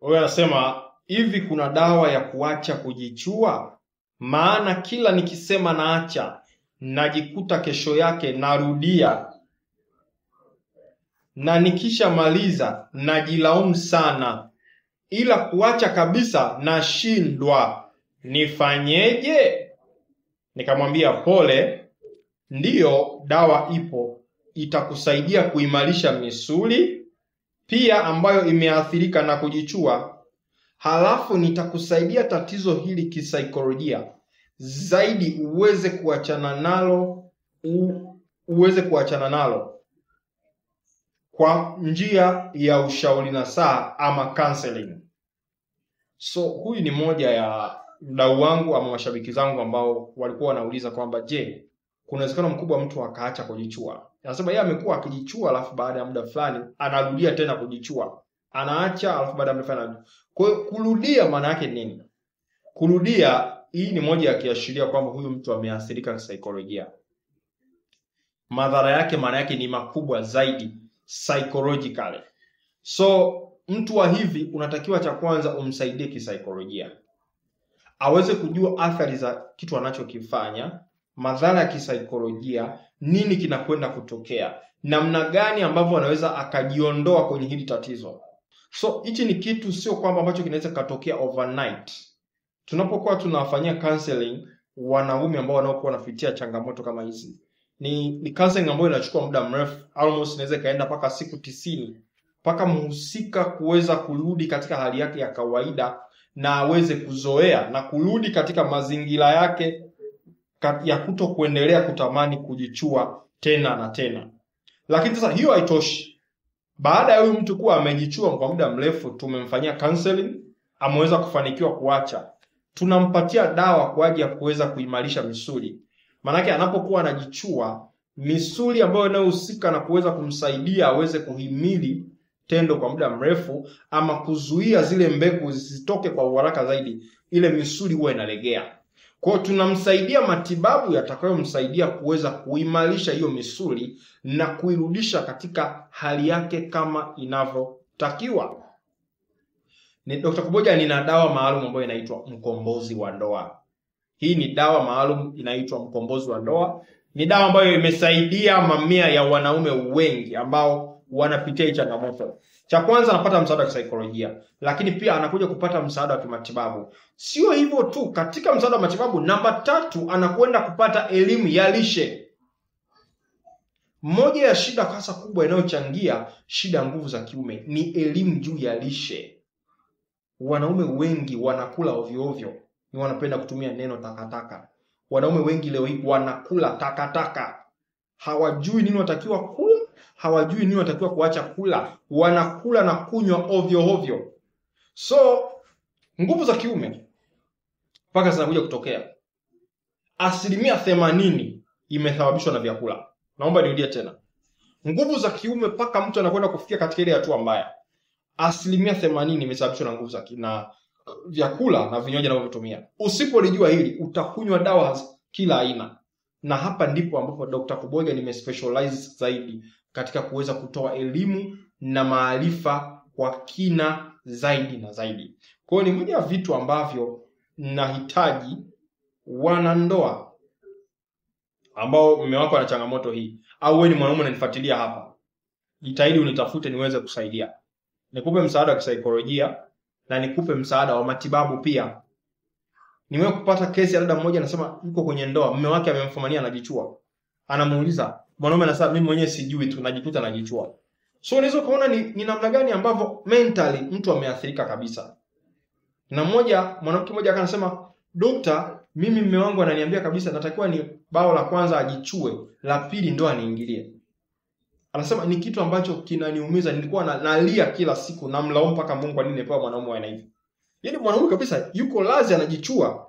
Wewe anasema hivi, kuna dawa ya kuacha kujichua? Maana kila nikisema naacha, najikuta kesho yake narudia, na nikishamaliza najilaumu sana, ila kuacha kabisa nashindwa. Nifanyeje? Nikamwambia pole, ndiyo, dawa ipo, itakusaidia kuimarisha misuli pia ambayo imeathirika na kujichua. Halafu nitakusaidia tatizo hili kisaikolojia zaidi, uweze kuachana nalo kwa njia ya ushauri nasaha ama counseling. So huyu ni moja ya mdau wangu ama mashabiki zangu ambao walikuwa wanauliza kwamba je, kuna uwezekano mkubwa mtu akaacha kujichua? Anasema yeye amekuwa akijichua alafu baada ya muda fulani anarudia tena kujichua. Anaacha alafu baada ya muda fulani. Kwa hiyo kurudia maana yake nini? Kurudia hii ni moja ya kiashiria kwamba huyu mtu ameathirika kisaikolojia. Madhara yake maana yake ni makubwa zaidi psychologically. So mtu wa hivi unatakiwa cha kwanza umsaidie kisaikolojia, aweze kujua athari za kitu anachokifanya, madhara ya kisaikolojia, nini kinakwenda kutokea, namna gani ambavyo anaweza akajiondoa kwenye hili tatizo. So hichi ni kitu sio kwamba ambacho kinaweza katokea overnight. Tunapokuwa tunawafanyia counseling wanaume ambao wanaokuwa wanapitia changamoto kama hizi, ni counseling ambayo inachukua muda mrefu, almost inaweza kaenda mpaka siku 90 mpaka mhusika kuweza kurudi katika hali yake ya kawaida na aweze kuzoea na kurudi katika mazingira yake ya kuto kuendelea kutamani kujichua tena na tena. Lakini sasa hiyo haitoshi. Baada ya huyu mtu kuwa amejichua kwa muda mrefu, tumemfanyia counseling, ameweza kufanikiwa kuacha, tunampatia dawa kwa ajili ya kuweza kuimarisha misuli. Maana anapokuwa anajichua, misuli ambayo inayohusika na kuweza kumsaidia aweze kuhimili tendo kwa muda mrefu ama kuzuia zile mbegu zisitoke kwa haraka zaidi, ile misuli huwa inalegea. Kwa hiyo tunamsaidia matibabu yatakayomsaidia kuweza kuimarisha hiyo misuli na kuirudisha katika hali yake kama inavyotakiwa. Dr. Kuboja nina dawa maalum ambayo inaitwa mkombozi wa ndoa. Hii ni dawa maalum inaitwa mkombozi wa ndoa. Ni dawa ambayo imesaidia mamia ya wanaume wengi ambao wanapitia hii changamoto. Cha kwanza anapata msaada wa kisaikolojia, lakini pia anakuja kupata msaada wa kimatibabu. Sio hivyo tu, katika msaada wa matibabu namba 3 anakwenda kupata elimu ya lishe. Moja ya shida hasa kubwa inayochangia shida nguvu za kiume ni elimu juu ya lishe. Wanaume wengi wanakula ovyo ovyo, ni wanapenda kutumia neno takataka. Wanaume wengi leo hii wanakula takataka. Hawajui nini watakiwa kula, hawajui nini watakiwa kuacha kula. Wanakula na kunywa ovyo ovyo. So nguvu za kiume mpaka zinakuja kutokea 80% imesababishwa na vyakula. Naomba nirudie tena. Nguvu za kiume mpaka mtu anakwenda kufikia katika ile hatua mbaya, 80% imesababishwa na nguvu za na vyakula na vinywaji anavyotumia. Usipolijua hili utakunywa dawa kila aina. Na hapa ndipo ambapo Dr. Kuboja nimespecialize zaidi katika kuweza kutoa elimu na maarifa kwa kina zaidi na zaidi. Kwa hiyo ni moja ya vitu ambavyo nahitaji wanandoa ambao mume wako ana changamoto hii, au wewe ni mwanaume unanifuatilia hapa, jitahidi unitafute niweze kusaidia. Nikupe msaada wa kisaikolojia na nikupe msaada wa matibabu pia. Nimewahi kupata kesi ya dada mmoja anasema yuko kwenye ndoa, mume wake amemfumania anajichua. Anamuuliza, mwanaume anasema mimi mwenyewe sijui tu najikuta najichua. So unaweza kuona ni namna gani ambavyo mentally mtu ameathirika kabisa. Na mwanamke mmoja akasema, "Dokta, mimi mume wangu ananiambia kabisa natakiwa ni bao la kwanza ajichue, la pili ndo aniingilie." Anasema ni kitu ambacho kinaniumiza, nilikuwa nalia kila siku na mlaumu mpaka Mungu kwa nini nimepewa mwanaume wa hivi. Yaani mwanaume kabisa yuko lazi anajichua,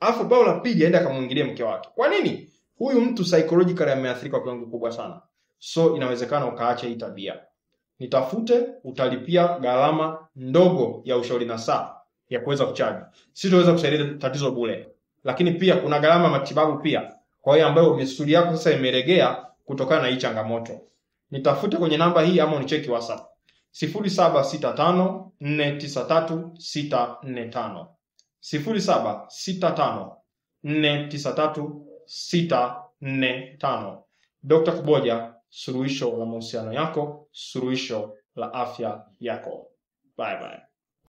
alafu bao la pili aende akamuingilie mke wake. Kwa nini? Huyu mtu psychologically ameathirika kwa kiwango kubwa sana. So inawezekana ukaacha hii tabia. Nitafute, utalipia gharama ndogo ya ushauri nasaha ya kuweza kuchaji. Sitaweza kusaidia tatizo bure. Lakini pia kuna gharama matibabu pia. Kwa hiyo ambayo misuli yako sasa imeregea kutokana na hii changamoto. Nitafute kwenye namba hii ama unicheki WhatsApp. 0765493645, 0765493645. Dr. Kuboja, suluhisho la mahusiano yako, suluhisho la afya yako. Bye bye.